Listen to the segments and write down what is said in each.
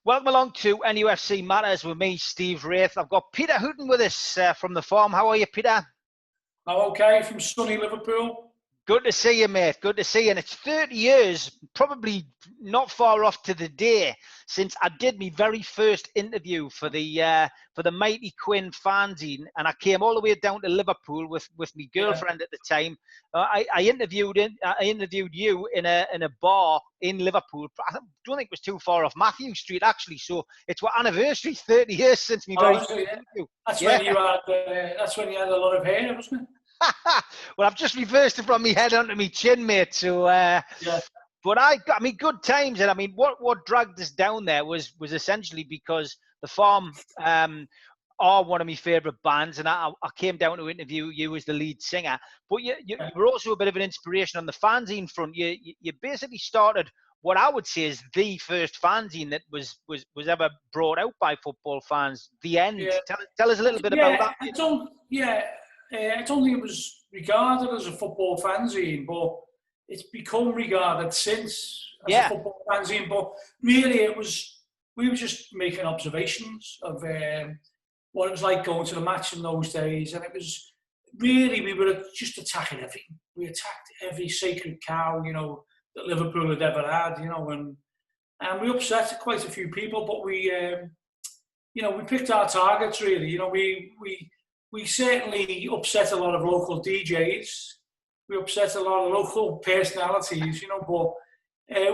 Welcome along to NUFC Matters with me, Steve Wraith. I've got Peter Hooton with us from the farm. How are you, Peter? I'm okay, from sunny Liverpool. Good to see you, mate. Good to see you. And it's 30 years, probably not far off to the day, since I did my very first interview for the Mighty Quinn fanzine, and I came all the way down to Liverpool with my girlfriend at the time. I interviewed you in a bar in Liverpool. I don't think it was too far off Matthew Street, actually. So it's our anniversary, 30 years since my very first interview. That's when you had. That's when you had a lot of hair, wasn't it? Well, I've just reversed it from my head onto my chin, mate. So, but good times. And I mean, what dragged us down there was essentially because the farm are one of my favourite bands, and I came down to interview you as the lead singer. But you were also a bit of an inspiration on the fanzine front. You basically started what I would say is the first fanzine that was ever brought out by football fans. The End. Yeah. Tell us a little bit about that. I don't think it was regarded as a football fanzine, but it's become regarded since as a football fanzine. But really, we were just making observations of what it was like going to the match in those days, and it was really, we were just attacking everything. We attacked every sacred cow, that Liverpool had ever had, and we upset quite a few people, but we picked our targets really. We certainly upset a lot of local DJs. We upset a lot of local personalities, but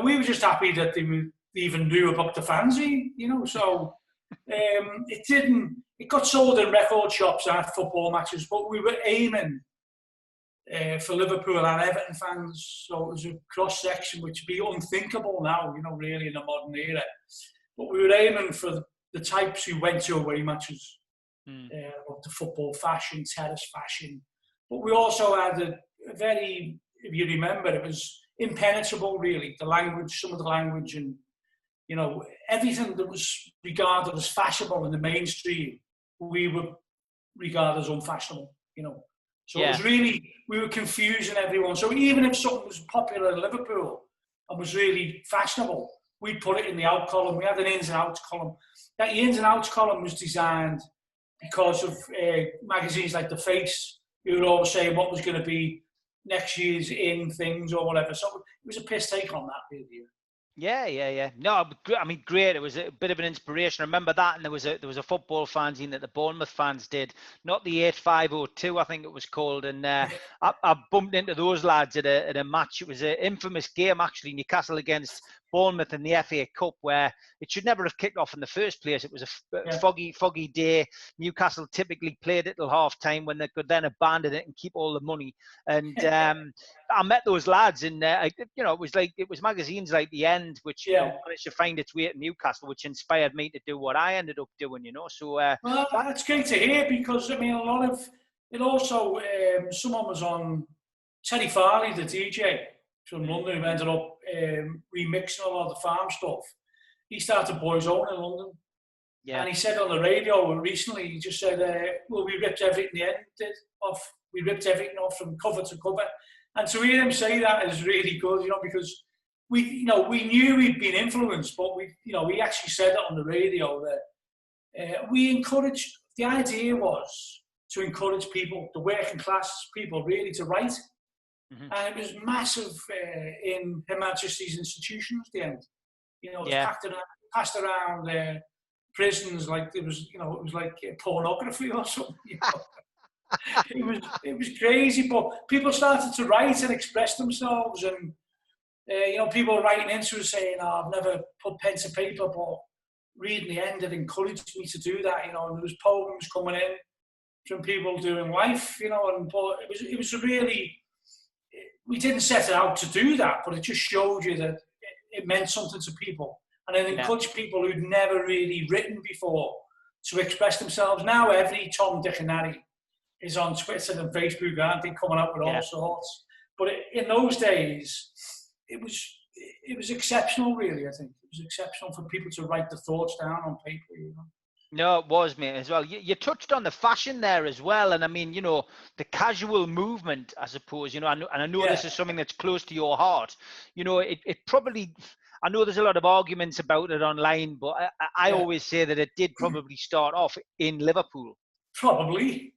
we were just happy that they even knew about the fanzine, so it got sold in record shops at football matches, but we were aiming for Liverpool and Everton fans, so it was a cross-section which would be unthinkable now, really in the modern era. But we were aiming for the types who went to away matches, of the football fashion, terrace fashion. But we also had a very, if you remember, it was impenetrable really, the language, some of the language, and everything that was regarded as fashionable in the mainstream, we would regard as unfashionable, So it was really, we were confusing everyone. So even if something was popular in Liverpool and was really fashionable, we'd put it in the out column. We had an ins and outs column. That ins and outs column was designed because of magazines like The Face, who were always saying what was going to be next year's in things or whatever. So it was a piss take on that, really. Yeah. No, I mean, great. It was a bit of an inspiration. I remember that, and there was a football fanzine that the Bournemouth fans did, not the 8502, I think it was called. And I bumped into those lads at a match. It was an infamous game, actually, Newcastle against Bournemouth in the FA Cup, where it should never have kicked off in the first place. It was a foggy day. Newcastle typically played it till half time, when they could then abandon it and keep all the money. And I met those lads, and it was magazines like The End, which managed to find its way to Newcastle, which inspired me to do what I ended up doing. So well, that's great to hear, because I mean, a lot of it also. Someone was on, Terry Farley, the DJ from London, who ended up remixing a lot of the farm stuff. He started Boys Own in London. Yeah. And he said on the radio recently, he just said, we ripped everything off. We ripped everything off from cover to cover. And to hear him say that is really good, because we knew we'd been influenced, but we actually said it on the radio that we encouraged, the idea was to encourage people, the working class people, really to write. Mm-hmm. And it was massive in Her Majesty's institutions, The End. It was passed around prisons like it was like pornography or something. It was crazy, but people started to write and express themselves, and people were writing into us saying, I've never put pen to paper, but reading The End, it encouraged me to do that, and there was poems coming in from people doing life, but it was really, we didn't set it out to do that, but it just showed you that it meant something to people, and it encouraged people who'd never really written before to express themselves. Now every Tom, Dick and Harry is on Twitter and Facebook, aren't they, coming up with all sorts. But in those days, it was exceptional, really, I think. It was exceptional for people to write the thoughts down on paper, No, it was, mate, as well. You touched on the fashion there as well. And I mean, the casual movement, I suppose, and I know this is something that's close to your heart. It probably, I know there's a lot of arguments about it online, but I always say that it did probably start off in Liverpool. Probably.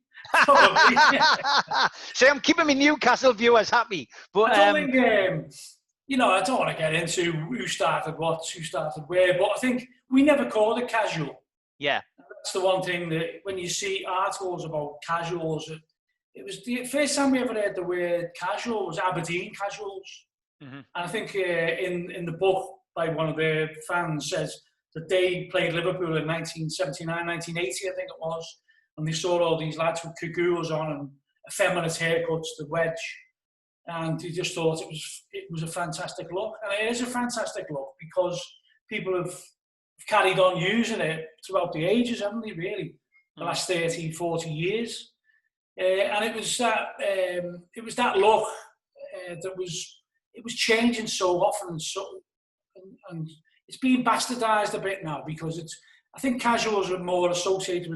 So I'm keeping my Newcastle viewers happy. But I don't think, you know, I don't want to get into who started what, who started where, but I think we never called it casual. Yeah. That's the one thing that when you see articles about casuals, it was the first time we ever heard the word casual was Aberdeen Casuals. Mm-hmm. And I think in the book by one of their fans says that they played Liverpool in 1979, 1980, I think it was. And they saw all these lads with cagoos on and effeminate haircuts, the wedge. And they just thought it was a fantastic look. And it is a fantastic look because people have carried on using it throughout the ages, haven't they, really? The last 30, 40 years. And it was that look that was changing so often, and it's being bastardised a bit now because I think casuals are more associated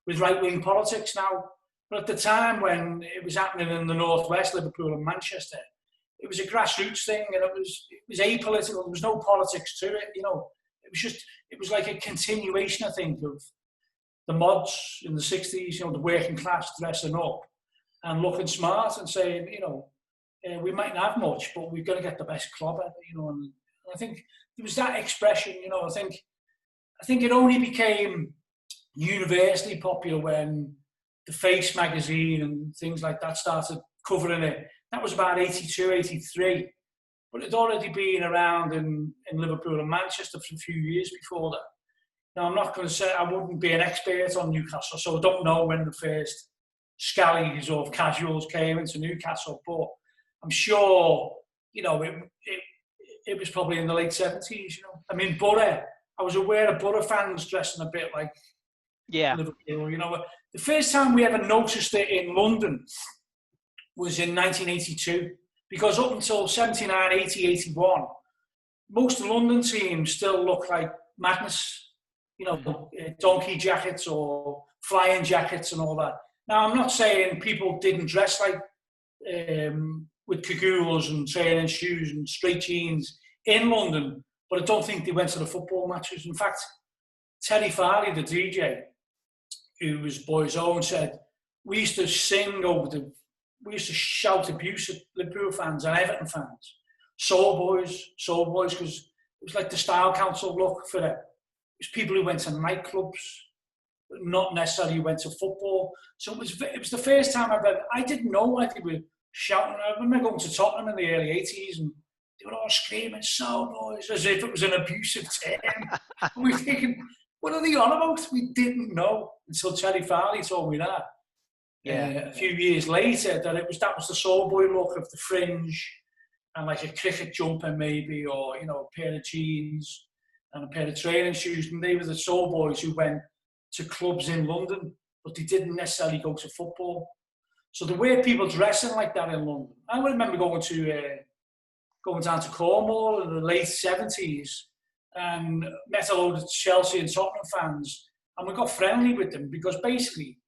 with right-wing politics now. But at the time when it was happening in the Northwest, Liverpool and Manchester, it was a grassroots thing, and it was apolitical. There was no politics to it, you know. It was like a continuation, I think, of the mods in the 60s, you know, the working class dressing up and looking smart and saying, you know, we might not have much, but we've got to get the best club ever, you know. And I think there was that expression, you know. I think it only became universally popular when the Face magazine and things like that started covering it. That was about 82, 83. But it'd already been around in Liverpool and Manchester for a few years before that. Now, I'm not going to say I wouldn't be an expert on Newcastle, so I don't know when the first Scallies or casuals came into Newcastle, but I'm sure, you know, it was probably in the late 70s, you know. I mean, Borough, I was aware of Borough fans dressing a bit like Liverpool, you know. The first time we ever noticed it in London was in 1982, because up until 79, 80, 81, most London teams still look like madness, you know, donkey jackets or flying jackets and all that. Now, I'm not saying people didn't dress like with cagoules and training shoes and straight jeans in London, but I don't think they went to the football matches. In fact, Terry Farley, the DJ, who was Boys Own, said, we used to shout abuse at Liverpool fans and Everton fans. Soul boys, because it was like the style council look for it. It was people who went to nightclubs, but not necessarily went to football. So it was the first time I didn't know why they were shouting. I remember going to Tottenham in the early 80s and they were all screaming soul boys as if it was an abusive term. We were thinking, what are they on about? We didn't know until Terry Farley told me that. A few years later, that was the soul boy look of the fringe and like a cricket jumper maybe, or, you know, a pair of jeans and a pair of training shoes. And they were the soul boys who went to clubs in London, but they didn't necessarily go to football. So the way people dressing like that in London, I remember going down to Cornwall in the late 70s and met a load of Chelsea and Tottenham fans, and we got friendly with them because basically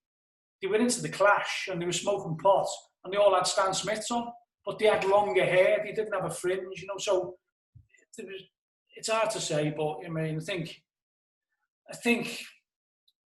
they were into the clash and they were smoking pot and they all had Stan Smiths on, but they had longer hair, they didn't have a fringe, you know. So it's hard to say, but I mean,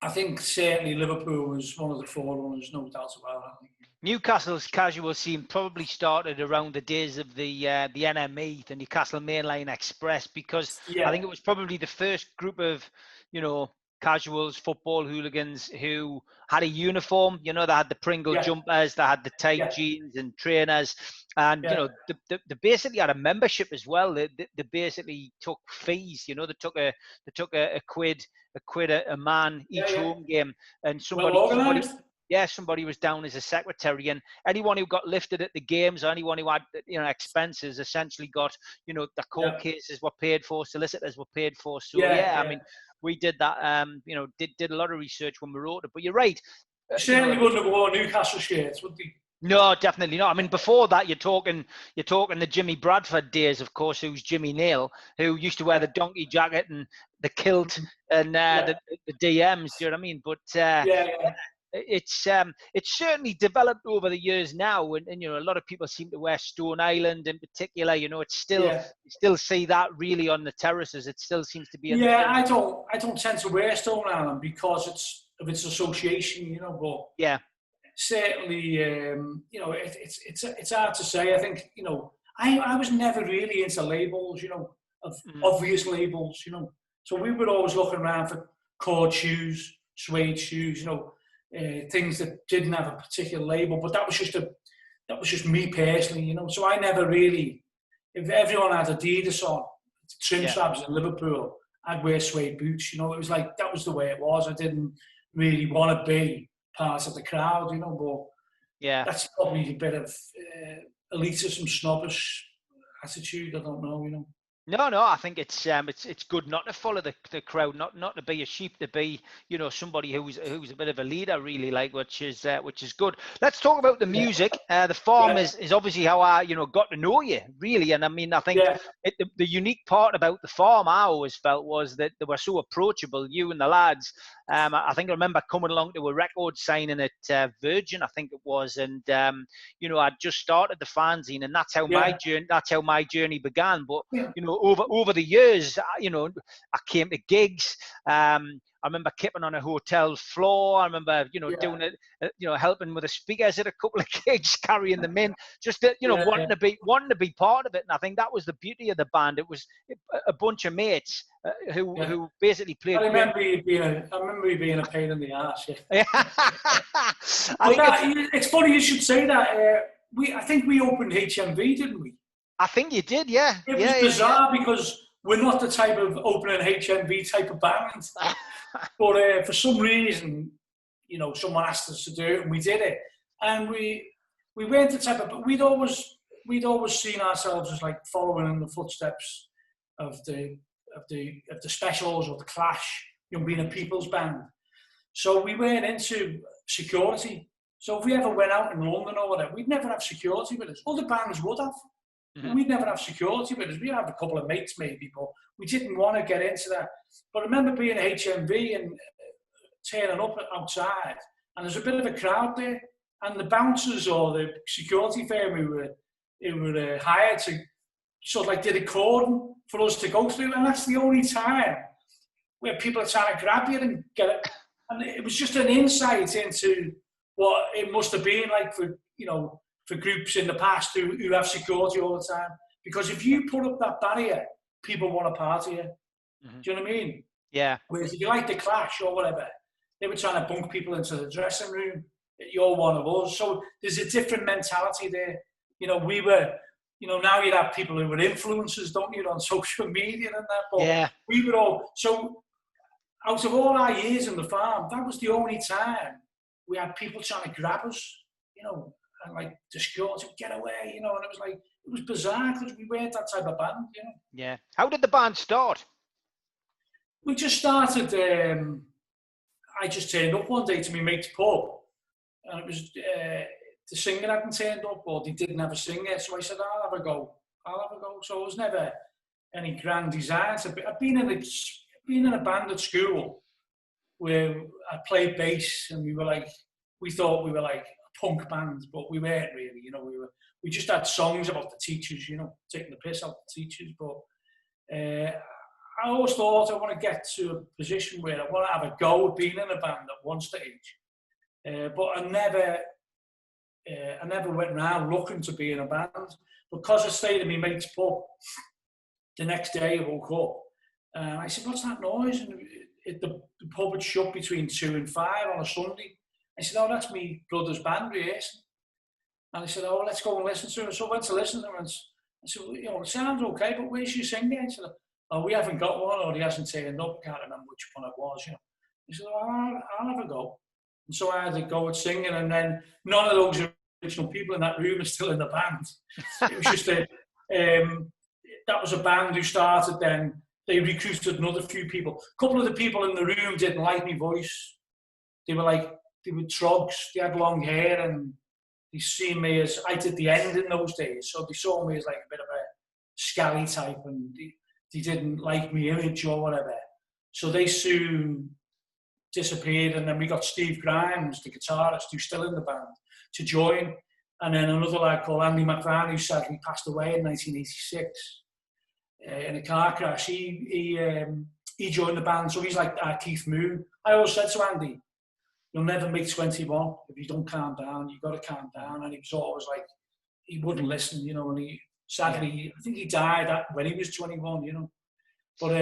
I think certainly Liverpool was one of the forerunners, no doubt about it. Newcastle's casual scene probably started around the days of the NME, the Newcastle Mainline Express, because I think it was probably the first group of, you know, casuals, football hooligans who had a uniform. You know, they had the Pringle jumpers, they had the tight jeans and trainers, and you know, they basically had a membership as well. They basically took fees. You know, they took a quid a man each home game, and somebody was down as a secretary, and anyone who got lifted at the games, or anyone who had, you know, expenses, essentially got, you know, the court cases were paid for, solicitors were paid for. So I mean, we did that. You know, did a lot of research when we wrote it. But you're right. Certainly wouldn't have worn Newcastle shirts, would they? No, definitely not. I mean, before that, you're talking the Jimmy Bradford days, of course, who's Jimmy Nail, who used to wear the donkey jacket and the kilt and the DMs. Do you know what I mean? But it's certainly developed over the years now, and you know, a lot of people seem to wear Stone Island in particular. You know, it's still you still see that really on the terraces. It still seems to be. I don't tend to wear Stone Island because of its association. You know, but certainly, you know, it's hard to say. I think, you know, I was never really into labels. You know, of obvious labels. You know, so we were always looking around for cord shoes, suede shoes. You know. Things that didn't have a particular label, but that was just me personally, you know. So I never really, if everyone had Adidas on, trim straps in Liverpool, I'd wear suede boots, you know. It was like, that was the way it was. I didn't really want to be part of the crowd, you know, but that's probably a bit of elitism, snobbish attitude. I don't know, you know. No, I think it's good not to follow the crowd, not to be a sheep, to be, you know, somebody who's a bit of a leader, really, like, which is good. Let's talk about the music. The Farm is obviously how I, you know, got to know you, really. And I mean, I think the unique part about the Farm, I always felt, was that they were so approachable, you and the lads. I think I remember coming along to a record signing at Virgin, I think it was, and you know, I'd just started the fanzine, and that's how my journey began. But you know, over the years, you know, I came to gigs. I remember kipping on a hotel floor. I remember, you know, doing it, you know, helping with the speakers at a couple of gigs, carrying them in, just to, you know, wanting to be part of it. And I think that was the beauty of the band. It was a bunch of mates who basically played. I remember you being a pain in the arse. It's funny you should say that. I think we opened HMV, didn't we? I think you did, yeah. It was bizarre because we're not the type of opening HMV type of band. But for some reason, you know, someone asked us to do it, and we did it. And we weren't the type of, but we'd always seen ourselves as like following in the footsteps of the Specials or the Clash, you know, being a people's band. So we weren't into security. So if we ever went out in London or whatever, we'd never have security with us. Other bands would have. We'd never have security with us. We'd have a couple of mates maybe, but we didn't want to get into that. But I remember being at HMV and turning up outside, and there's a bit of a crowd there, and the bouncers or the security firm who were hired to sort of like did a cordon for us to go through, and that's the only time where people are trying to grab you and get it. And it was just an insight into what it must have been like for, you know, for groups in the past who have security all the time. Because if you put up that barrier, people want to party you. Do you know what I mean? Yeah. Whereas if you like the Clash or whatever, they were trying to bunk people into the dressing room. You're one of us. So there's a different mentality there. You know, we were, you know, now you have people who were influencers, don't you, on social media and that. But we were all, so out of all our years in the Farm, that was the only time we had people trying to grab us, you know, and like the security would get away, you know, and it was like, it was bizarre because we weren't that type of band, you know. Yeah. How did the band start? We just started, I just turned up one day to my mate's pub, and it was, the singer hadn't turned up, or they didn't have a singer, so I said, I'll have a go. So it was never any grand designs. I've been in a band at school where I played bass, and we thought we were like a punk band, but we weren't really, you know. We just had songs about the teachers, you know, taking the piss out of the teachers. But I always thought I want to get to a position where I want to have a go at being in a band at one stage. But I never went around looking to be in a band. Because I stayed in my mate's pub, the next day I woke up, and I said, what's that noise? And the pub had shut between 2 and 5 on a Sunday. I said, oh, that's my brother's band rehearsing. And I said, oh, let's go and listen to it. So I went to listen to it, and I said, well, you know, it sounds okay, but where's your singer? I said, oh, we haven't got one, or he hasn't turned up. I can't remember which one it was, you know. He said, oh, I'll have a go. And so I had to go at singing, and then none of those original people in that room are still in the band. It was just that was a band who started then. They recruited another few people. A couple of the people in the room didn't like my voice. They were trogs, they had long hair, and they seen me as, I did the end in those days, so they saw me as like a bit of a scally type, and they didn't like my image or whatever. So they soon disappeared, and then we got Steve Grimes, the guitarist, who's still in the band, to join. And then another lad called Andy McVan, who sadly passed away in 1986 in a car crash. He joined the band, so he's like our Keith Moon. I always said to Andy, you'll never make 21 if you don't calm down. You've got to calm down. And he was always like, he wouldn't listen, you know, and he sadly, I think he died when he was 21, you know. But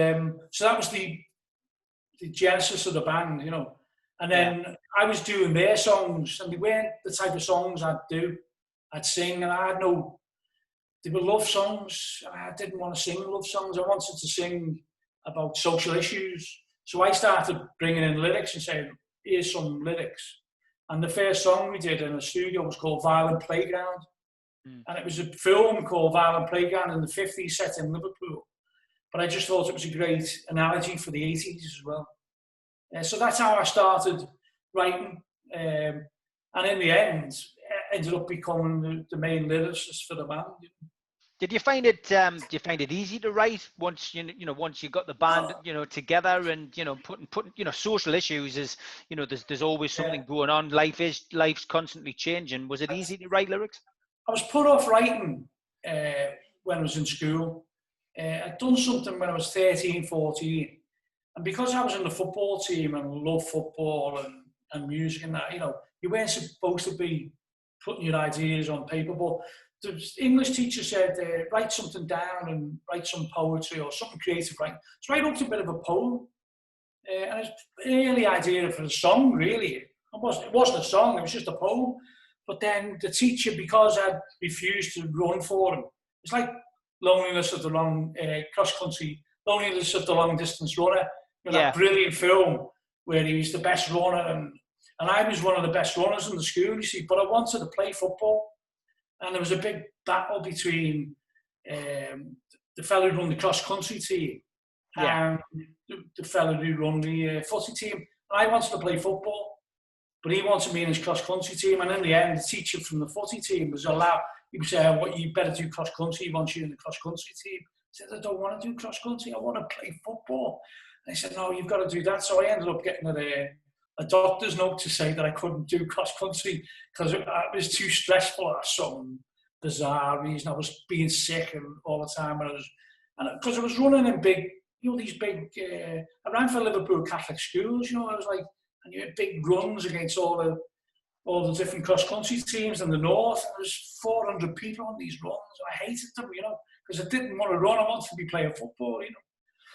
so that was the genesis of the band, you know. And then I was doing their songs, and they weren't the type of songs I'd do. I'd sing, and I had no, they were love songs. I didn't want to sing love songs. I wanted to sing about social issues. So I started bringing in lyrics and saying, here's some lyrics. And the first song we did in the studio was called Violent Playground. And it was a film called Violent Playground in the 50s set in Liverpool. But I just thought it was a great analogy for the 80s as well. So that's how I started writing. And in the end, ended up becoming the main lyricist for the band. Did you find it easy to write once once you got the band together, and putting social issues is there's always something going on. Life's constantly changing. Was it easy to write lyrics? I was put off writing when I was in school. I'd done something when I was 13, 14, and because I was in the football team and loved football and music and that, you weren't supposed to be putting your ideas on paper, but the English teacher said, write something down and write some poetry or something creative, right? So I wrote a bit of a poem, and it's an early idea for a song, really. It wasn't a song, it was just a poem. But then the teacher, because I'd refused to run for him, it's like Loneliness of the Long Loneliness of the Long Distance Runner, that brilliant film where he was the best runner, and I was one of the best runners in the school, you see, but I wanted to play football. And there was a big battle between the fellow who run the cross-country team and the fellow who run the footy team. And I wanted to play football, but he wanted me in his cross-country team. And in the end, the teacher from the footy team was allowed, he was saying, "What, you better do cross-country, he wants you in the cross-country team." I said, "I don't want to do cross-country, I want to play football." And he said, "No, you've got to do that." So I ended up getting a doctor's note to say that I couldn't do cross-country because it was too stressful for some bizarre reason. I was being sick and all the time. Because I was running in big, these big, I ran for Liverpool Catholic schools, I was like, and you had big runs against all the different cross-country teams in the north. There was 400 people on these runs. I hated them, because I didn't want to run. I wanted to be playing football,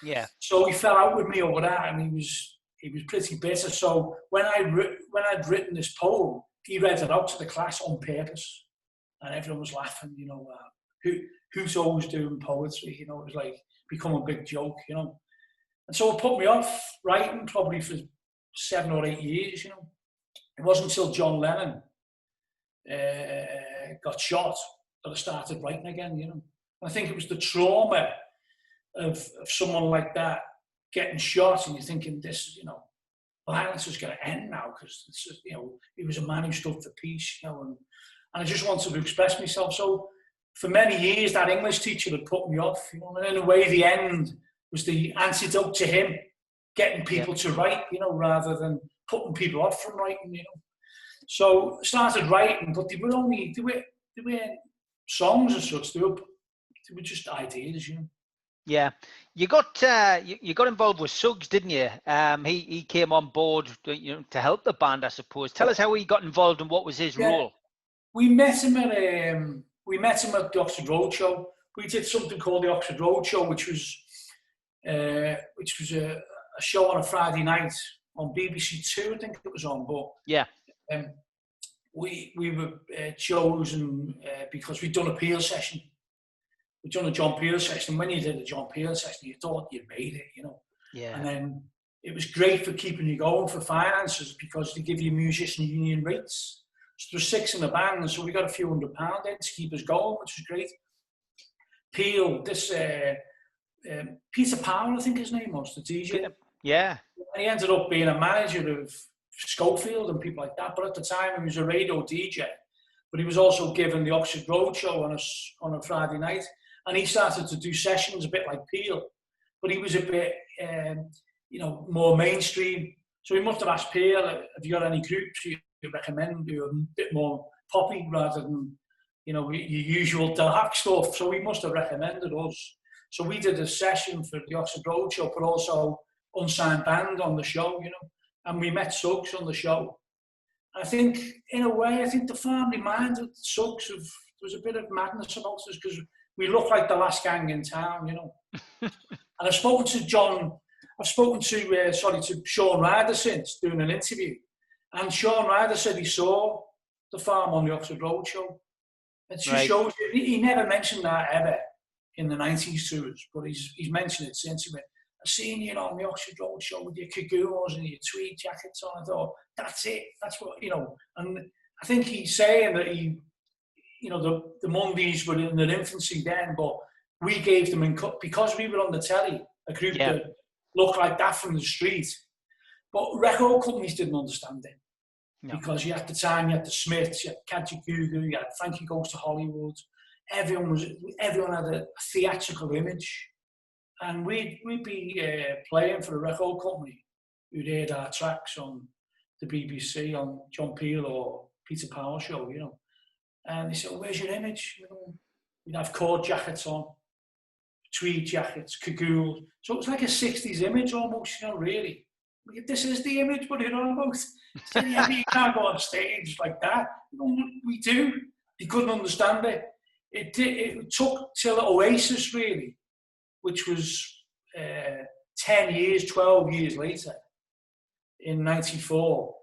Yeah. So he fell out with me over that, and he was pretty bitter. So when I'd written this poem, he read it out to the class on purpose, and everyone was laughing. Who's always doing poetry? It was like become a big joke. And so it put me off writing probably for 7 or 8 years. It wasn't until John Lennon got shot that I started writing again. I think it was the trauma of someone like that getting shot, and you're thinking this, violence is going to end now because he was a man who stood for peace, and I just wanted to express myself. So for many years, that English teacher had put me off, and in a way, the end was the antidote to him getting people to write, rather than putting people off from writing, So I started writing, but they weren't songs as such. They were just ideas, Yeah, you got involved with Suggs, didn't you? He came on board, to help the band, I suppose. Tell us how he got involved and what was his role. We met him at the Oxford Road Show. We did something called the Oxford Road Show, which was a show on a Friday night on BBC Two, I think it was on. But we were chosen because we'd done a Peel session. We'd done a John Peel session. When you did a John Peel session, you thought you made it, Yeah. And then it was great for keeping you going for finances because they give you musician union rates. So there were 6 in the band, so we got a few £100 in to keep us going, which was great. Peel, this Peter Powell, I think his name was, the DJ. Yeah. And he ended up being a manager of Schofield and people like that. But at the time, he was a radio DJ. But he was also given the Oxford Road Show on a Friday night. And he started to do sessions a bit like Peel. But he was a bit, more mainstream. So we must have asked Pierre, have you got any groups you recommend do a bit more poppy rather than, you know, your usual dark stuff? So we must have recommended us. So we did a session for the Oxford Road show, but also unsigned band on the show, you know, and we met Suggs on the show. I think, in a way, I think the family minded Suggs there was a bit of madness about us because we look like the last gang in town, you know. And I've spoken to Sean Ryder since doing an interview, and Sean Ryder said he saw the farm on the Oxford Road show. It just shows you, he never mentioned that ever in the 90s to us, but he's mentioned it since. He went, I seen you on the Oxford Road show with your cagoons and your tweed jackets on. I thought, that's it. That's what, you know. And I think he's saying that the Mondays were in their infancy then, but we gave them, because we were on the telly, a group that looked like that from the street. But record companies didn't understand it. No. Because at the time, you had the Smiths, you had Kaji Gugu, you had Frankie Goes to Hollywood. Everyone had a theatrical image. And we'd be playing for a record company who'd heard our tracks on the BBC, on John Peel or Peter Powell show, you know. And they said, where's your image? You know, we'd have cord jackets on, tweed jackets, cagoule. So it was like a 60s image almost, you know, really. This is the image, what are you on about? So, yeah, you can't go on stage like that. We do. He couldn't understand it. It took till Oasis, really, which was 10 years, 12 years later, in 94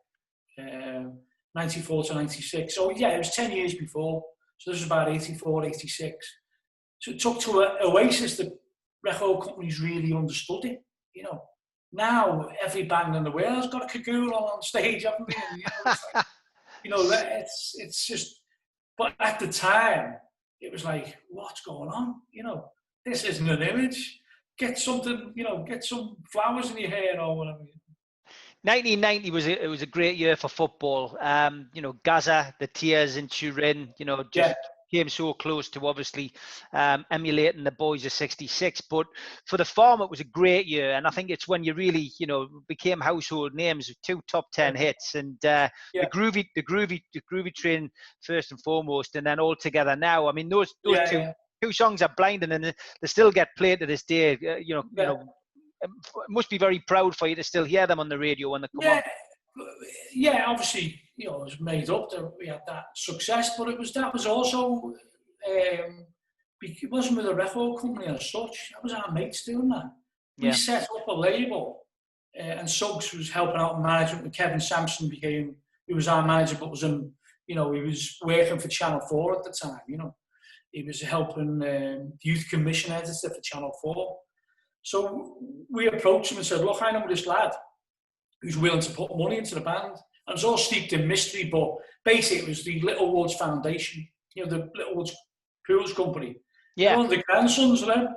to 96. So, yeah, it was 10 years before. So this was about 84, 86. So it took to Oasis that record companies really understood it, you know. Now, every band in the world has got a cagoule on stage, haven't they? And, you know, it's just... But at the time, it was like, what's going on? You know, this isn't an image. Get something, you know, get some flowers in your hair or whatever. 1990 was a great year for football. You know, Gaza, the Tears in Turin, you know, just came so close to obviously emulating the boys of '66. But for the Farm, it was a great year, and I think it's when you really, you know, became household names with 2 top 10 hits, and the groovy train first and foremost, and then All Together Now. I mean, those two songs are blinding, and they still get played to this day. You know. It must be very proud for you to still hear them on the radio when they come on. Yeah, obviously, you know, it was made up that we had that success, but that was also, it wasn't with a record company as such. That was our mates doing that. We set up a label, and Suggs was helping out in management, and Kevin Sampson he was our manager, but he was working for Channel 4 at the time, you know. He was helping youth commission editor for Channel 4. So we approached him and said, look, I know this lad who's willing to put money into the band. And it was all steeped in mystery, but basically it was the Little Woods Foundation, you know, the Little Woods Pools Company. Yeah. One of the grandsons of them.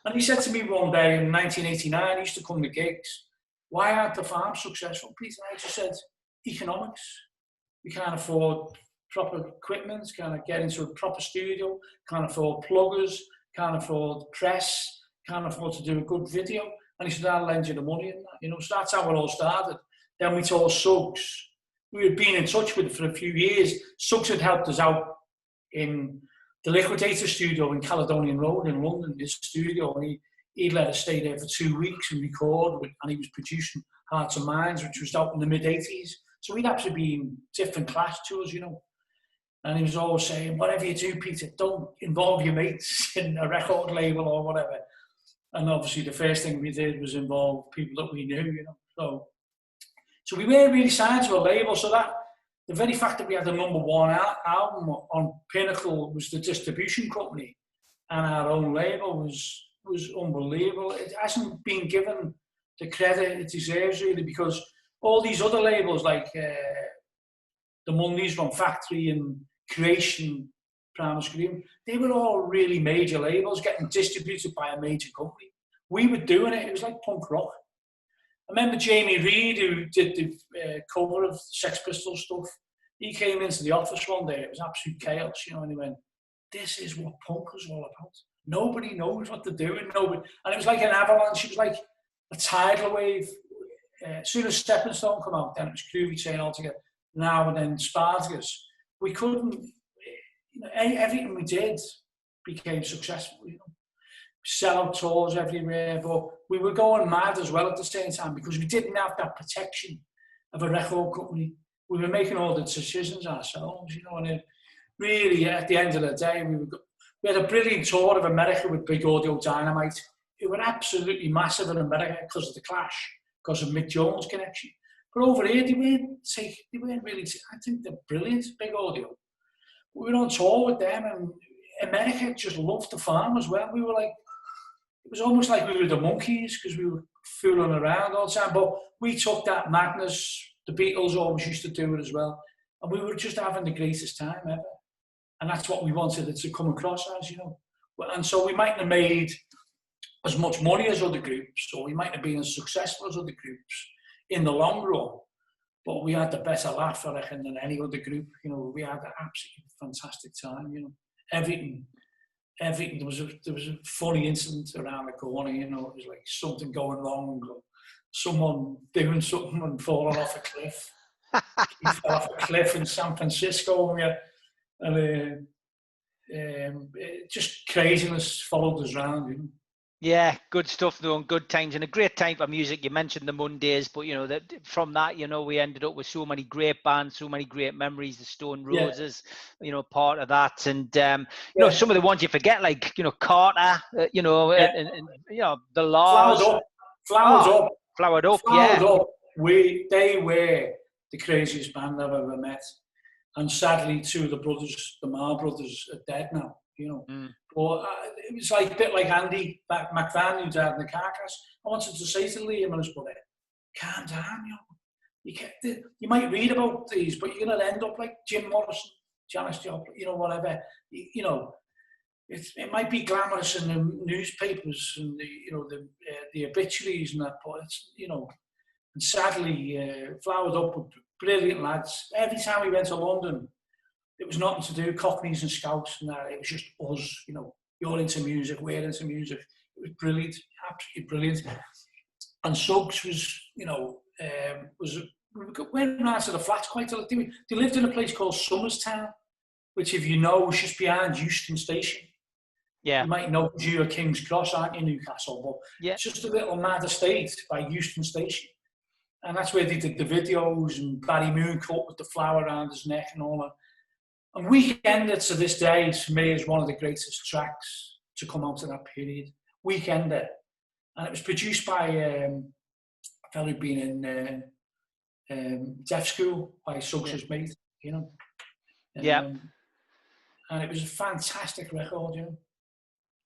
And he said to me one day in 1989, he used to come to gigs, why aren't the Farm successful, Peter? And I just said, economics. We can't afford proper equipment, can't get into a proper studio, can't afford pluggers, can't afford press, can't afford to do a good video. And he said, I'll lend you the money in that. You know, so that's how it all started. Then we told Suggs, we had been in touch with it for a few years. Suggs had helped us out in the Liquidator studio in Caledonian Road in London, his studio, and he'd let us stay there for 2 weeks and record, and he was producing Hearts and Minds, which was out in the mid-80s. So he'd actually been different class to us, you know. And he was always saying, whatever you do, Peter, don't involve your mates in a record label or whatever. And obviously the first thing we did was involve people that we knew, you know. So we weren't really signed to a label, so that the very fact that we had the #1 album on Pinnacle was the distribution company, and our own label was unbelievable. It hasn't been given the credit it deserves, really, because all these other labels like the Mondays from Factory and Creation, Primal Scream, they were all really major labels getting distributed by a major company. We were doing it. It was like punk rock. I remember Jamie Reid, who did the cover of Sex Pistols stuff. He came into the office one day. It was absolute chaos, you know, and he went, this is what punk is all about. Nobody knows what they're doing. And it was like an avalanche. It was like a tidal wave. as soon as Stepping Stone come out, then it was Groovy Train altogether. Now and then Spartacus. We couldn't, everything we did became successful, Sell out tours everywhere, but we were going mad as well at the same time because we didn't have that protection of a record company. We were making all the decisions ourselves, and it really, at the end of the day, we had a brilliant tour of America with Big Audio Dynamite. It was absolutely massive in America because of the Clash, because of Mick Jones' connection. But over here, they weren't really, I think they're brilliant, Big Audio. We were on tour with them, and America just loved the farm as well. We were like, it was almost like we were the monkeys because we were fooling around all the time. But we took that madness. The Beatles always used to do it as well. And we were just having the greatest time ever. And that's what we wanted it to come across as, And so we mightn't have made as much money as other groups, or we mightn't have been as successful as other groups in the long run. But we had the better laugh, I reckon, than any other group. We had an absolutely fantastic time, Everything. There was a funny incident around the corner, it was like something going wrong, or someone doing something and falling off a cliff. He fell off a cliff in San Francisco, and just craziness followed us around, Yeah, good stuff though, and good times, and a great time for music. You mentioned the Mondays, but from that, we ended up with so many great bands, so many great memories. The Stone Roses, part of that, and some of the ones you forget, like Carter, and the Lars, Flowered Up, They were the craziest band I've ever met, and sadly, two of the brothers, the Marr brothers, are dead now. But it was like a bit like Andy McVan, who died in the car crash. I wanted to say to Liam and his brother, calm down, you might read about these, but you're going to end up like Jim Morrison, Janis Joplin, whatever. It might be glamorous in the newspapers and the obituaries and that, but it's, and sadly, Flowered Up were brilliant lads. Every time we went to London, it was nothing to do, Cockneys and Scouts and that. It was just us, you're into music, we're into music. It was brilliant, absolutely brilliant. And Suggs was, we went round to the flats quite a lot. They lived in a place called Somerstown, which, if you know, was just behind Euston Station. Yeah. You might know you're King's Cross, aren't you, Newcastle? But it's just a little mad estate by Euston Station. And that's where they did the videos, and Barry Moon cut with the flower around his neck and all that. And Weekender, to this day, for me, is one of the greatest tracks to come out of that period. Weekender. And it was produced by a fellow who'd been in deaf school by Suggs' mate, And it was a fantastic record,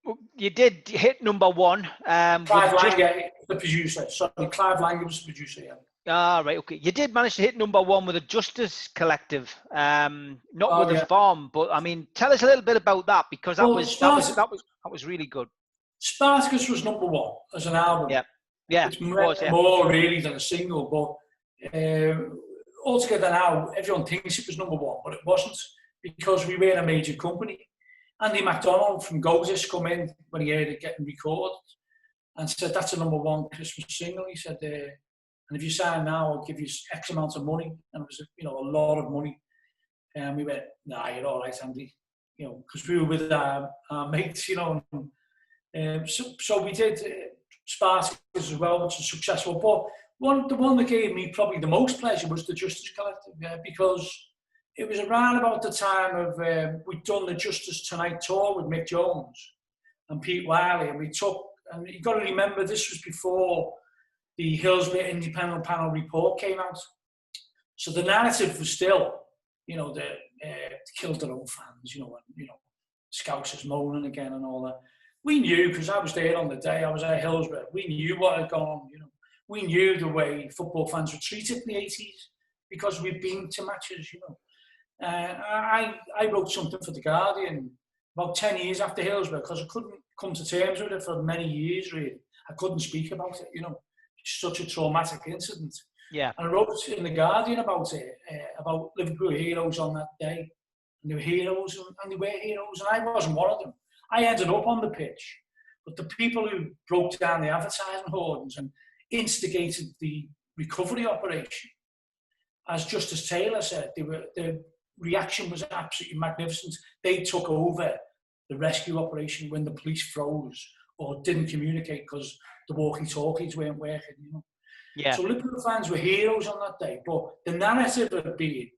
Well, you did hit number one. Clive Langer, the producer. Sorry, Clive Langer was the producer, right, okay. You did manage to hit number one with the Justice Collective, not with the Farm, but I mean, tell us a little bit about that, because that was really good. Spartacus was number one as an album. Yeah, it's more really than a single, but altogether now everyone thinks it was number one, but it wasn't, because we were a major company. Andy MacDonald from Goldis come in when he heard it getting recorded and said, that's a number one Christmas single. He said, and if you sign now, I'll give you X amount of money. And it was, a lot of money. And we went, nah, you're all right, Andy. Because we were with our mates, so we did Spartacus as well, which was successful. But the one that gave me probably the most pleasure was the Justice Collective, because it was around about the time of, we'd done the Justice Tonight tour with Mick Jones and Pete Wiley, and and you've got to remember, this was before the Hillsborough Independent Panel report came out. So the narrative was still, they killed their own fans, and, Scousers moaning again and all that. We knew, because I was there on the day, I was at Hillsborough, we knew what had gone on, We knew the way football fans were treated in the 80s, because we'd been to matches, I wrote something for The Guardian about 10 years after Hillsborough, because I couldn't come to terms with it for many years, really. I couldn't speak about it, It's such a traumatic incident. Yeah. And I wrote in The Guardian about it, about Liverpool heroes on that day. And they were heroes, and they were heroes, and I wasn't one of them. I ended up on the pitch. But the people who broke down the advertising hoardings and instigated the recovery operation. As Justice Taylor said, the reaction was absolutely magnificent. They took over the rescue operation when the police froze or didn't communicate because the walkie-talkies weren't working, you know. Yeah. So Liverpool fans were heroes on that day, but the narrative had been,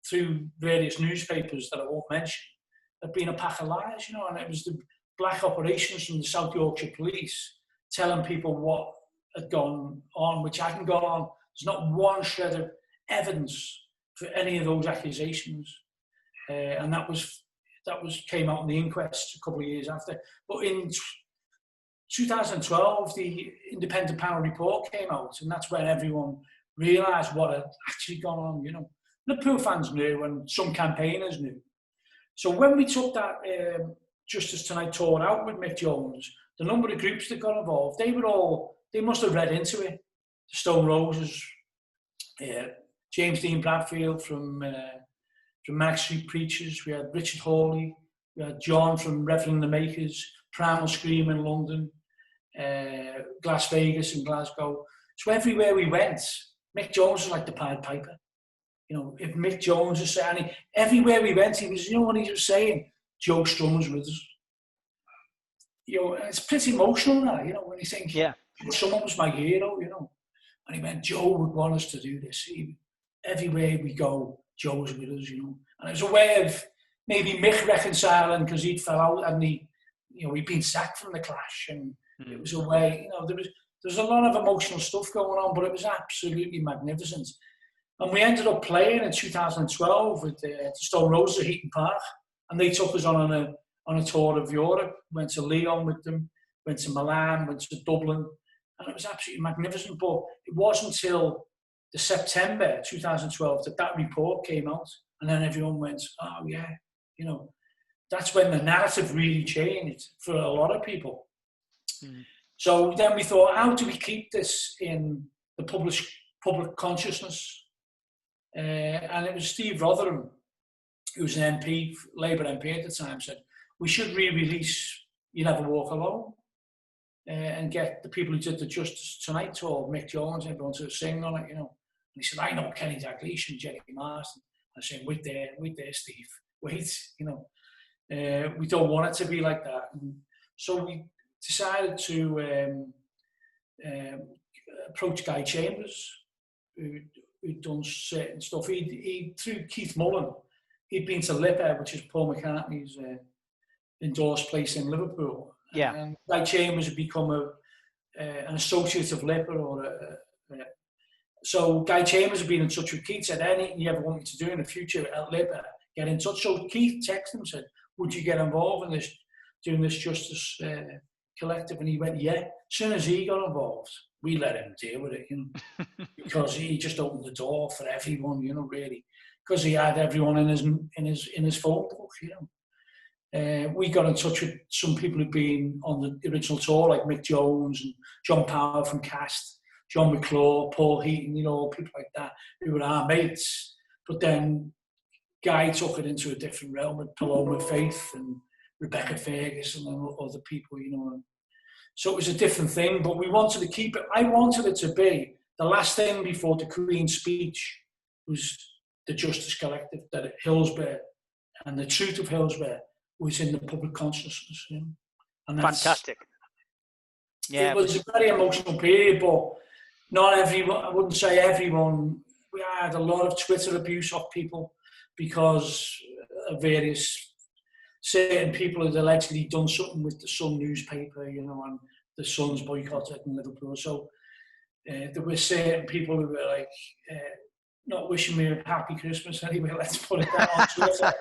through various newspapers that I won't mention, had been a pack of lies, you know, and it was the black operations from the South Yorkshire Police telling people what had gone on, which hadn't gone on. There's not one shred of evidence for any of those accusations, and that came out in the inquest a couple of years after. But in 2012, the independent panel report came out, and that's when everyone realised what had actually gone on. You know, Liverpool fans knew, and some campaigners knew. So when we took that Justice Tonight tour out with Mick Jones, the number of groups that got involved, they must have read into it. The Stone Roses, James Dean Bradfield from Manic Street Preachers, we had Richard Hawley, we had John from Reverend the Makers, Primal Scream in London, Las Vegas in Glasgow. So everywhere we went, Mick Jones was like the Pied Piper. You know, if Mick Jones was saying, everywhere we went, he was, you know what he was saying? Joe Strummer's with us. You know, it's pretty emotional now, you know, when you think, yeah, someone was my hero, you know. And he went, Joe would want us to do this. Everywhere we go, Joe's with us, you know. And it was a way of maybe Mick reconciling because he'd fell out and he'd been sacked from the Clash. And it was a way, you know, there was a lot of emotional stuff going on, but it was absolutely magnificent. And we ended up playing in 2012 with the Stone Roses at Hooton Park, and they took us on a tour of Europe. Went to Lyon with them, went to Milan, went to Dublin, and it was absolutely magnificent. But it wasn't until the September 2012 that report came out, and then everyone went, oh yeah, you know, that's when the narrative really changed for a lot of people. So then we thought, how do we keep this in the public consciousness? And it was Steve Rotherham, who was an MP, Labour MP at the time, said, we should re-release You Never Walk Alone and get the people who did the Justice Tonight tour, Mick Jones, everyone to sing on it, you know. And he said, I know Kenny Dalglish and Jerry Marston. I said, wait there, Steve, wait, you know. We don't want it to be like that. And so we decided to approach Guy Chambers, who'd done certain stuff. He through Keith Mullen, he'd been to Lipper, which is Paul McCartney's endorsed place in Liverpool. Yeah. And Guy Chambers had become an associate of Lipper. So Guy Chambers had been in touch with Keith, said, anything you ever want me to do in the future at Lipper, get in touch. So Keith texted him, said, would you get involved in this, doing this Justice Collective? And he went, yeah. As soon as he got involved, we let him deal with it, you know, because he just opened the door for everyone, you know, really, because he had everyone in his phone book, you know. We got in touch with some people who'd been on the original tour, like Mick Jones and John Power from Cast, John McClure, Paul Heaton, you know, people like that, who were our mates. But then Guy took it into a different realm with Paloma Faith and Rebecca Ferguson and other people, you know. So it was a different thing, but we wanted to keep it. I wanted it to be the last thing before the Queen's speech was the Justice Collective, that Hillsborough and the truth of Hillsborough was in the public consciousness. You know? And fantastic. Yeah, it was a very emotional period, but not everyone, I wouldn't say everyone, we had a lot of Twitter abuse of people because of various certain people had allegedly done something with the Sun newspaper, you know, and the Sun's boycotted in Liverpool. So there were certain people who were like, not wishing me a happy Christmas anyway, let's put it down on Twitter.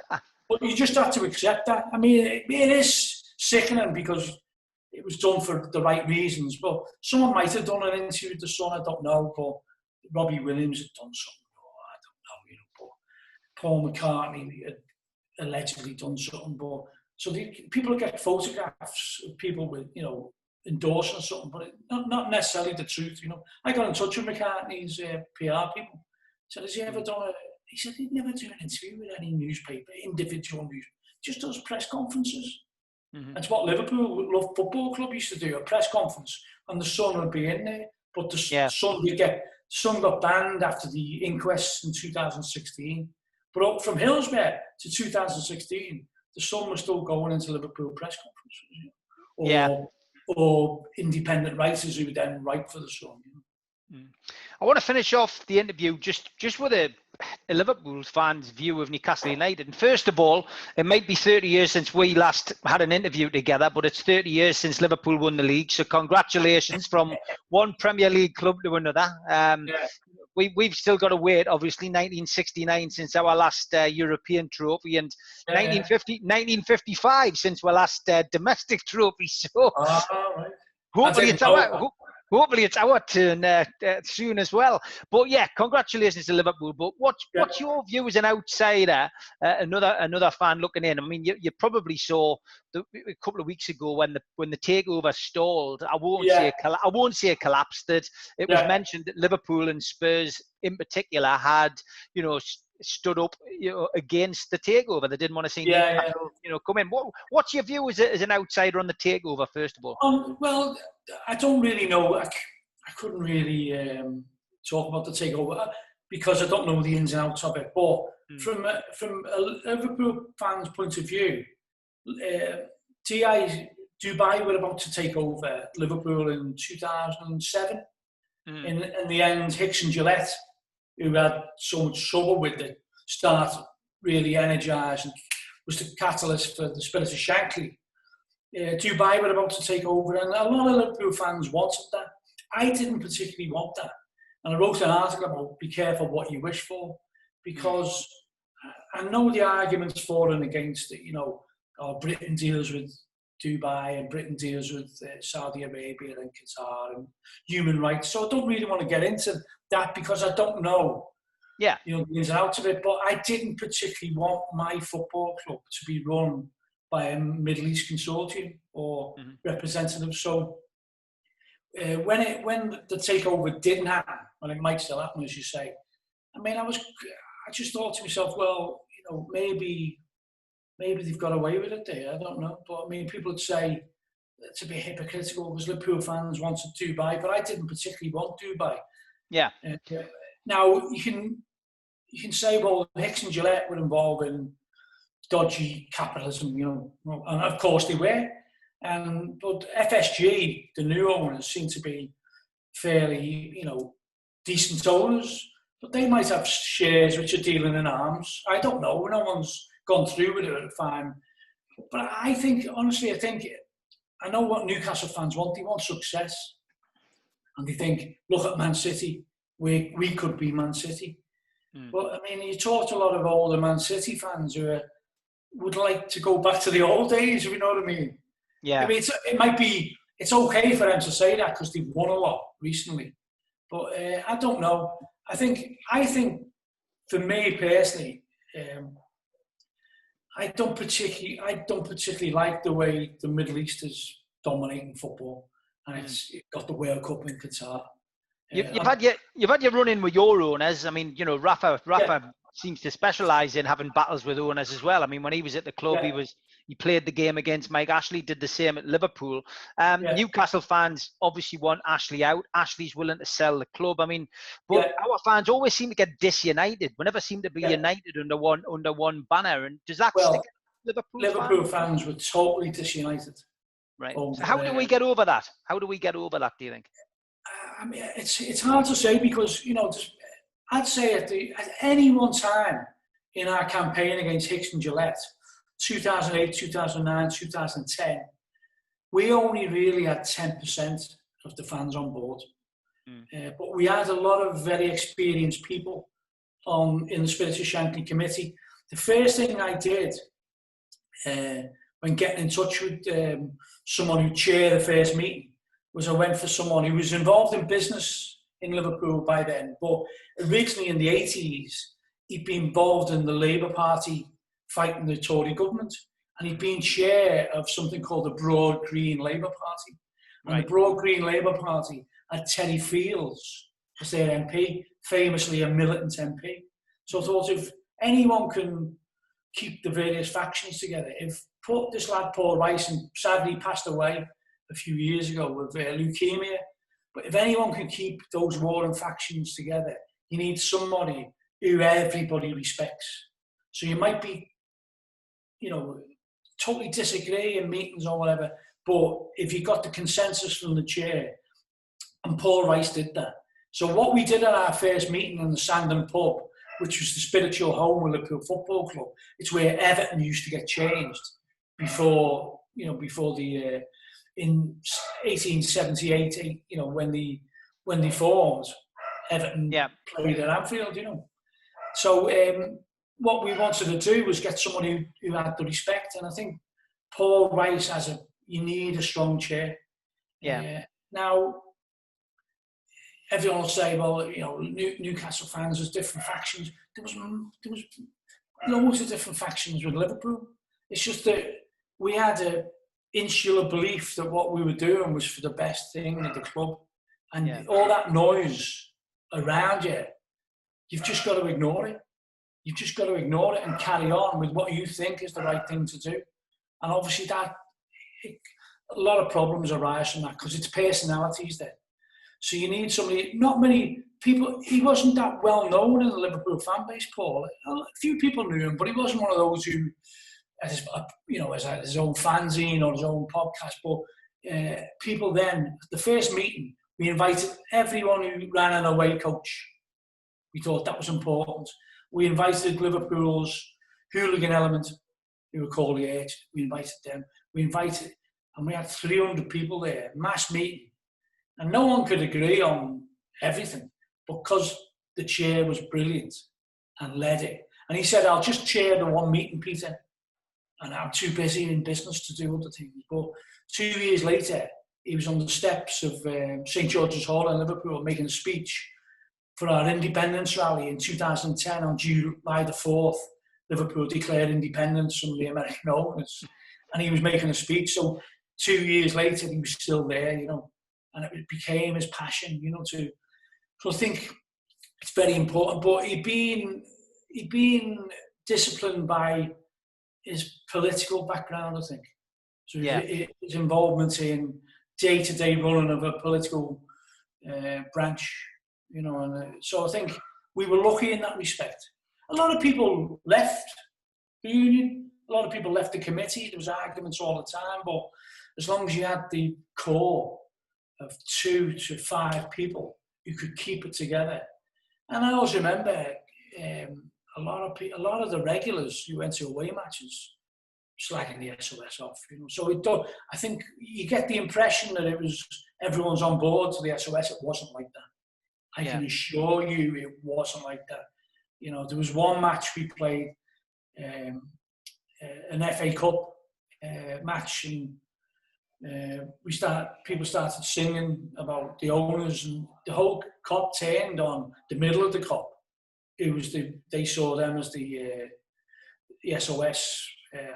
But you just have to accept that. I mean, it is sickening because it was done for the right reasons, but someone might have done an interview with the Sun, I don't know, but Robbie Williams had done something, I don't know, you know, but Paul McCartney had allegedly done something, but so people get photographs of people with, you know, endorsing something, but not necessarily the truth, you know. I got in touch with McCartney's PR people. Said, has he ever done he said he'd never do an interview with any newspaper, individual news, just does press conferences. Mm-hmm. That's what Liverpool Football Club used to do, a press conference, and the Sun would be in there, but the Sun would get son got banned after the inquests in 2016. But up from Hillsborough to 2016, the son was still going into Liverpool press conferences, or independent writers who would then write for the Sun. I want to finish off the interview just with a Liverpool fan's view of Newcastle United. And first of all, it might be 30 years since we last had an interview together, but it's 30 years since Liverpool won the league. So congratulations from one Premier League club to another. We've still got to wait, obviously, 1969 since our last European trophy, and 1955 since our last domestic trophy. So right. hopefully it's our turn soon as well. But yeah, congratulations to Liverpool. But what's your view as an outsider, another fan looking in? I mean, you probably saw a couple of weeks ago when the takeover stalled. I won't say it collapsed. That it was mentioned that Liverpool and Spurs in particular had, stood up, against the takeover. They didn't want to see Newcastle, come in. What's your view as an outsider on the takeover, first of all? Well, I don't really know. I couldn't really talk about the takeover because I don't know the ins and outs of it. But from a Liverpool fan's point of view, Dubai were about to take over Liverpool in 2007. In the end, Hicks and Gillette, who had so much trouble with the start, really energised and was the catalyst for the Spirit of Shankly. Dubai were about to take over, and a lot of Liverpool fans wanted that. I didn't particularly want that. And I wrote an article about be careful what you wish for, because I know the arguments for and against it. Britain deals with Dubai and Britain deals with Saudi Arabia and Qatar and human rights. So I don't really want to get into that because I don't know the ins and outs of it. But I didn't particularly want my football club to be run by a Middle East consortium or representative. So when the takeover didn't happen, and it might still happen, as you say, I just thought to myself, well, maybe they've got away with it there. I don't know. But people would say it's a bit hypocritical because Liverpool fans wanted Dubai, but I didn't particularly want Dubai. Yeah. Now you can say, well, Hicks and Gillette were involved in dodgy capitalism, and of course they were. But FSG, the new owners, seem to be fairly, decent owners. But they might have shares which are dealing in arms. I don't know. No one's gone through with it at the time. But honestly, I know what Newcastle fans want. They want success. And they think, look at Man City. We could be Man City. But, you talk to a lot of older Man City fans who would like to go back to the old days, if you know what I mean. Yeah. It's okay for them to say that because they've won a lot recently. But I don't know. I think for me personally, I don't particularly like the way the Middle East is dominating football, and it's got the World Cup in Qatar. You've had your run in with your owners. Rafa seems to specialise in having battles with owners as well. When he was at the club, he played the game against Mike Ashley, did the same at Liverpool. Newcastle fans obviously want Ashley out. Ashley's willing to sell the club. But our fans always seem to get disunited. We never seem to be united under one banner. And does that stick to Liverpool fans were totally disunited. Right. So how do we get over that? How do we get over that, do you think? It's hard to say because, I'd say at any one time in our campaign against Hicks and Gillette, 2008, 2009, 2010, we only really had 10% of the fans on board. But we had a lot of very experienced people in the Spirit of Shankly committee. The first thing I did when getting in touch with someone who chaired the first meeting was I went for someone who was involved in business in Liverpool by then, but originally in the 80s, he'd been involved in the Labour Party fighting the Tory government, and he'd been chair of something called the Broad Green Labour Party. And the Broad Green Labour Party had Terry Fields as their MP, famously a militant MP. So I thought if anyone can keep the various factions together, this lad Paul Rice, and sadly passed away a few years ago with leukemia, But if anyone can keep those warring factions together, you need somebody who everybody respects. So you might be, totally disagree in meetings or whatever, but if you got the consensus from the chair, and Paul Rice did that. So what we did at our first meeting in the Sandon pub, which was the spiritual home of Liverpool Football Club, it's where Everton used to get changed before the in 1878, when they formed, Everton played at Anfield, So what we wanted to do was get someone who had the respect, and I think Paul Rice you need a strong chair. Now, everyone will say, well, Newcastle fans, there's different factions. There was loads of different factions with Liverpool. It's just that we had an insular belief that what we were doing was for the best thing at the club. And all that noise around you, you've just got to ignore it. You've just got to ignore it and carry on with what you think is the right thing to do. And obviously a lot of problems arise from that because it's personalities there. So you need somebody, not many people, he wasn't that well known in the Liverpool fan base, Paul. A few people knew him, but he wasn't one of those who, has his own fanzine or his own podcast. But people then, the first meeting, we invited everyone who ran an away coach. We thought that was important. We invited Liverpool's hooligan element, who were called the Edge. We invited them. And we had 300 people there, mass meeting. And no one could agree on everything because the chair was brilliant and led it. And he said, I'll just chair the one meeting, Peter. And I'm too busy in business to do other things. But 2 years later, he was on the steps of St. George's Hall in Liverpool making a speech for our independence rally in 2010 on July the 4th. Liverpool declared independence from the American owners. And he was making a speech. So 2 years later, he was still there, and it became his passion, so I think it's very important. But he'd been disciplined by his political background, I think. So his involvement in day-to-day running of a political branch, and so I think we were lucky in that respect. A lot of people left the union, a lot of people left the committee. There was arguments all the time, but as long as you had the core of 2 to 5 people, you could keep it together. And I always remember a lot of the regulars who went to away matches slagging the SOS off. So I think you get the impression that it was everyone's on board to the SOS. It wasn't like that. I can assure you, it wasn't like that. There was one match we played, an FA Cup match, and people started singing about the owners, and the whole cop turned on the middle of the cop. It was they saw them as the SOS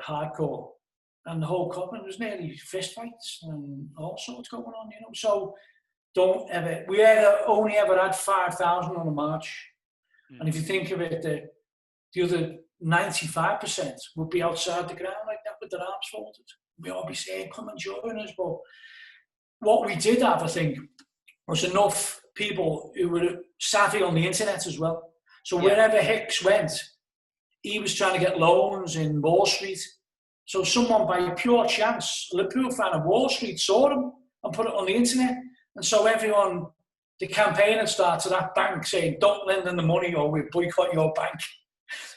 hardcore, and the whole cop, and there was nearly fist fights and all sorts going on, So we only ever had 5,000 on a march, and if you think of it, the other 95% would be outside the ground like that with their arms folded. We all be saying, come and join us. But what we did have, I think, was enough people who were savvy on the internet as well. So wherever Hicks went, he was trying to get loans in Wall Street. So someone, by pure chance, a Liverpool fan of Wall Street, saw him and put it on the internet. And so everyone, the campaign had started at that bank saying, don't lend them the money or we'll boycott your bank.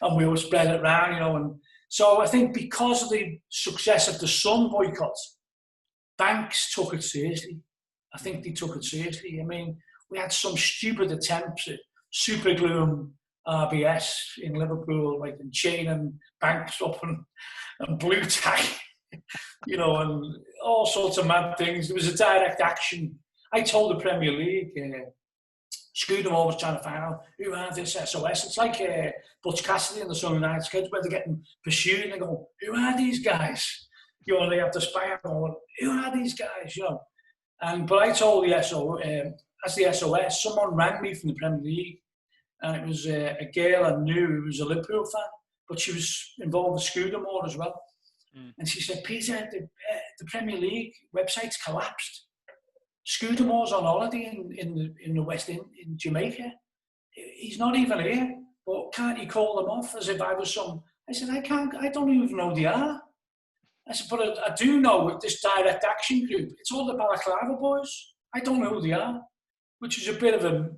And we will spread it around, And so I think because of the success of the Sun boycott, banks took it seriously. I think they took it seriously. I mean, we had some stupid attempts at super gluing RBS in Liverpool, like in chaining banks up and blue tack, and all sorts of mad things. There was a direct action. I told the Premier League, Scudamore was trying to find out who are this SOS. It's like Butch Cassidy and the Sunday Night Kids, where they're getting pursued and they go, who are these guys? They have to spy out going, who are these guys? But I told the as the SOS, someone rang me from the Premier League, and it was a girl I knew who was a Liverpool fan, but she was involved with Scudamore as well. And she said, Peter, the Premier League website's collapsed. Scudamores on holiday in the West End, in Jamaica. He's not even here, but can't you call them off as if I was some... I said, I don't even know who they are. I said, but I do know this direct action group. It's all the Balaclava boys. I don't know who they are, which is a bit of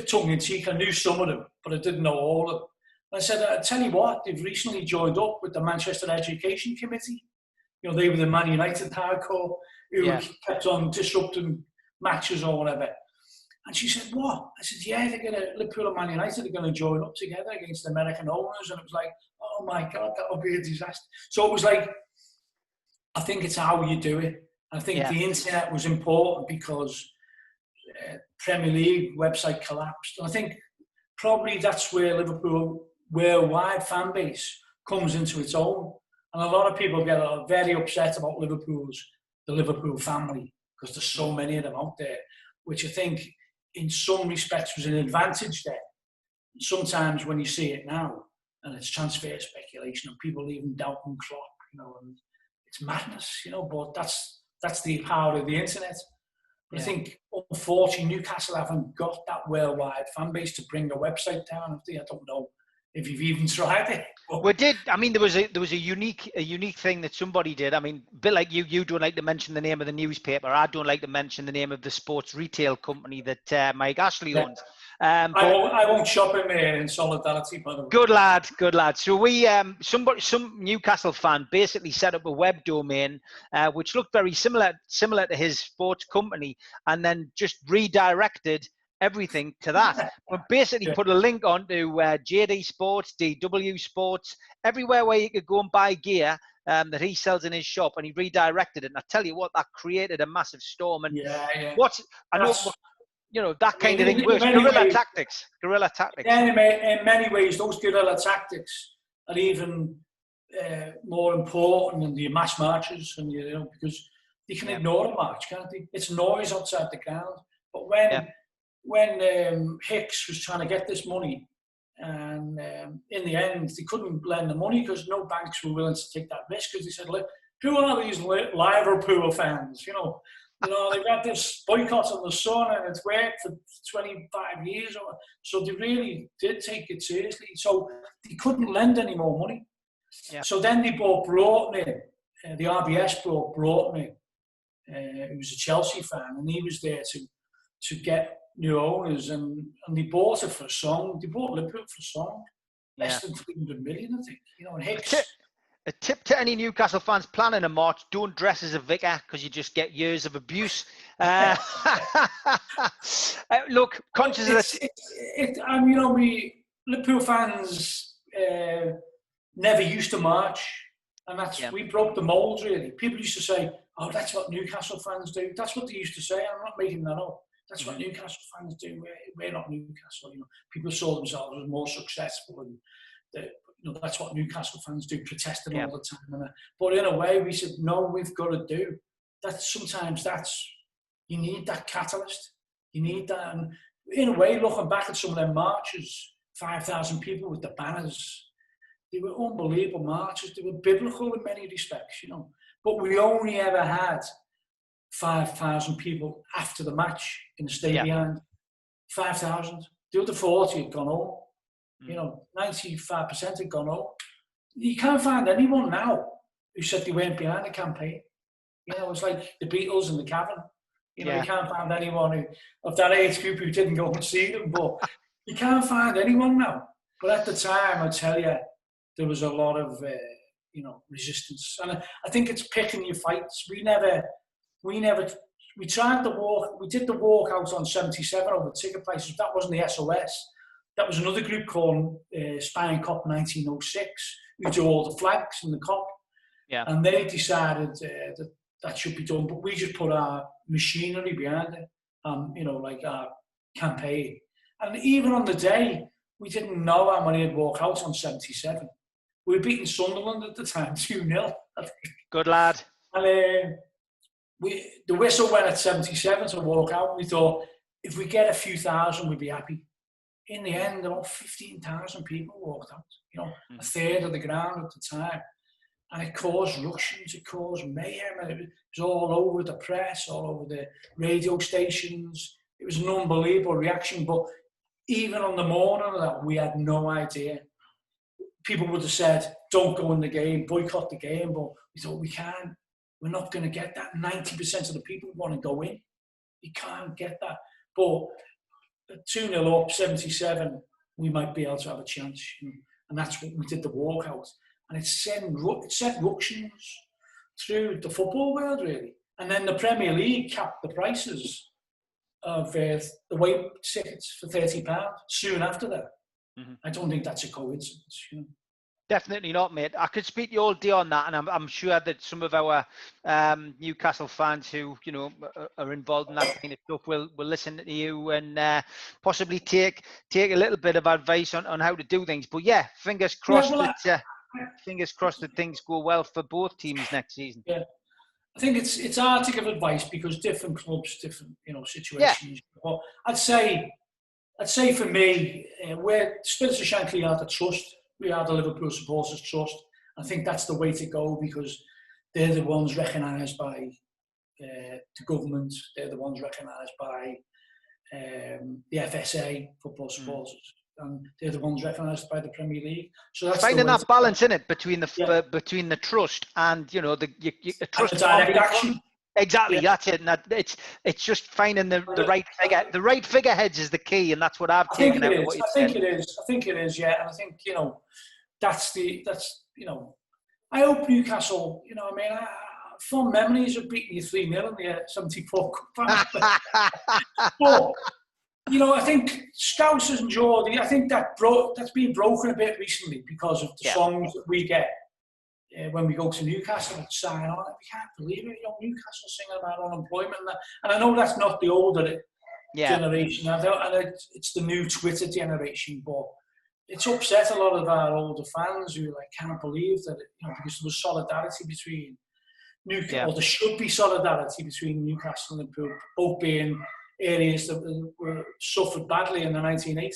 tongue in cheek. I knew some of them, but I didn't know all of them. I said, I tell you what, they've recently joined up with the Manchester Education Committee. You know, they were the Man United hardcore who kept on disrupting matches or whatever. And she said, what? I said, yeah, Liverpool and Man United are going to join up together against the American owners. And it was like, oh my God, that would be a disaster. So it was like, I think it's how you do it. I think the internet was important because Premier League website collapsed. And I think probably that's where Liverpool worldwide fan base comes into its own. And a lot of people get very upset about the Liverpool family, because there's so many of them out there, which I think in some respects was an advantage there. Sometimes when you see it now, and it's transfer speculation and people even doubting Klopp, you know, and it's madness, you know, but that's the power of the internet. But I think, unfortunately, Newcastle haven't got that worldwide fan base to bring the website down. I don't know if you've even tried it. We did. I mean, there was a unique thing that somebody did. I mean, a bit like you don't like to mention the name of the newspaper. I don't like to mention the name of the sports retail company that Mike Ashley owns. I won't shop in there in solidarity, by the way. Good lad. So some Newcastle fan basically set up a web domain which looked very similar to his sports company, and then just redirected everything to that. But basically put a link onto JD Sports, DW Sports, everywhere where you could go and buy gear that he sells in his shop, and he redirected it. And I tell you what, that created a massive storm. And you know, that kind of thing works. Guerrilla tactics. Yeah, in many ways, those guerrilla tactics are even more important than the mass marches, and you know, because they can ignore a march, can't they? It's noise outside the ground. But when Hicks was trying to get this money, and in the end they couldn't lend the money because no banks were willing to take that risk, because they said, look, who are these Liverpool fans? You know, they've had this boycott on the sun and it's worked for 25 years. So they really did take it seriously. So they couldn't lend any more money. Yeah. So then they brought Broughton in. The RBS brought Broughton in, who was a Chelsea fan, and he was there to get new owners, and they bought it for a song. They bought Liverpool for a song. Less than 300 million, I think. You know, and Hicks... A tip to any Newcastle fans planning a march: don't dress as a vicar, because you just get years of abuse. Look, conscious of this. You know, we Liverpool fans never used to march, and we broke the mould, really. People used to say, oh, that's what Newcastle fans do. That's what they used to say. I'm not making that up. That's what Newcastle fans do. We're not Newcastle. You know, people saw themselves as more successful, and you know, that's what Newcastle fans do, protesting all the time. But in a way, we said, no, we've got to do that. Sometimes you need that catalyst. You need that. And in a way, looking back at some of them marches, 5,000 people with the banners, they were unbelievable marches. They were biblical in many respects, you know. But we only ever had 5,000 people after the match in the stadium. 5,000. The other 40 had gone home. You know, 95% had gone home. You can't find anyone now who said they weren't behind the campaign. You know, it's like the Beatles in the cabin. You know, you can't find anyone of that age group who didn't go and see them. But you can't find anyone now. But at the time, I tell you, there was a lot of, you know, resistance. And I think it's picking your fights. We tried the walk. We did the walk out on 77 over ticket prices. That wasn't the SOS. That was another group called Spine Cop 1906, who do all the flags in the cop. Yeah. And they decided that should be done, but we just put our machinery behind it, you know, like our campaign. And even on the day, we didn't know how many had walked out on 77. We were beating Sunderland at the time, 2-0. Good lad. And the whistle went at 77 to walk out. We thought, if we get a few thousand, we'd be happy. In the end, about 15,000 people walked out. You know, a third of the ground at the time. And it caused ructions, it caused mayhem, and it was all over the press, all over the radio stations. It was an unbelievable reaction, but even on the morning of that, we had no idea. People would have said, don't go in the game, boycott the game, but we thought, we can't. We're not going to get that. 90% of the people want to go in. You can't get that. But 2-0 up, 77, we might be able to have a chance. And that's what we did, the walkout. And it sent ructions through the football world, really. And then the Premier League capped the prices of the away tickets for £30 soon after that. Mm-hmm. I don't think that's a coincidence. Definitely not, mate. I could speak to you all day on that, and I'm sure that some of our Newcastle fans who are involved in that kind of stuff will listen to you and possibly take a little bit of advice on how to do things. But yeah, fingers crossed that things go well for both teams next season. Yeah, I think it's hard to give advice because different clubs, different situations. Yeah. But I'd say for me, we're Spirit of Shankly are the trust. We are the Liverpool supporters trust. I think that's the way to go because they're the ones recognised by the government. They're the ones recognised by the FSA, football supporters. And they're the ones recognised by the Premier League. So that's finding that balance in it between the trust and the trust and the direct action. Exactly, yeah. That's it. And it's just finding the right figure. The right figureheads is the key, and that's what I've taken out of what you said. I think it is, yeah. And I think I hope Newcastle. Fond memories of beating you 3-0 in the '74 Cup. But I think Scousers and Geordie. I think that's been broken a bit recently because of the songs that we get. When we go to Newcastle and sign on, we can't believe it. Newcastle singing about unemployment, and I know that's not the older generation, and it's the new Twitter generation, but it's upset a lot of our older fans who can't believe that because there was solidarity between Newcastle, or there should be solidarity between Newcastle and Liverpool, both being areas that were suffered badly in the 1980s.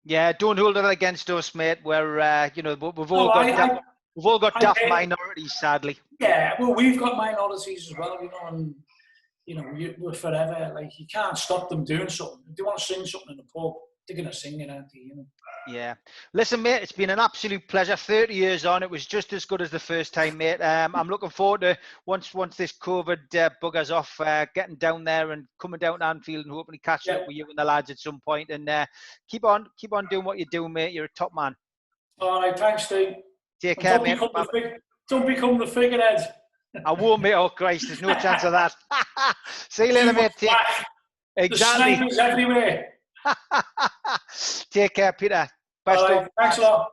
Yeah, don't hold it against us, mate. Where we've all got daft minorities, sadly. Yeah, well, we've got minorities as well, and we're forever. You can't stop them doing something. If they want to sing something in the pub, they're going to sing it, aren't they? Yeah. Listen, mate, it's been an absolute pleasure. 30 years on, it was just as good as the first time, mate. I'm looking forward to once this COVID buggers off, getting down there and coming down to Anfield and hopefully catching up with you and the lads at some point. And keep on doing what you're doing, mate. You're a top man. All right, thanks, Steve. Take care, mate. Don't become the figurehead. I won't, mate. Oh, Christ, there's no chance of that. See you later, mate. Exactly. The snipers everywhere. Take care, Peter. Best of. Thanks a lot.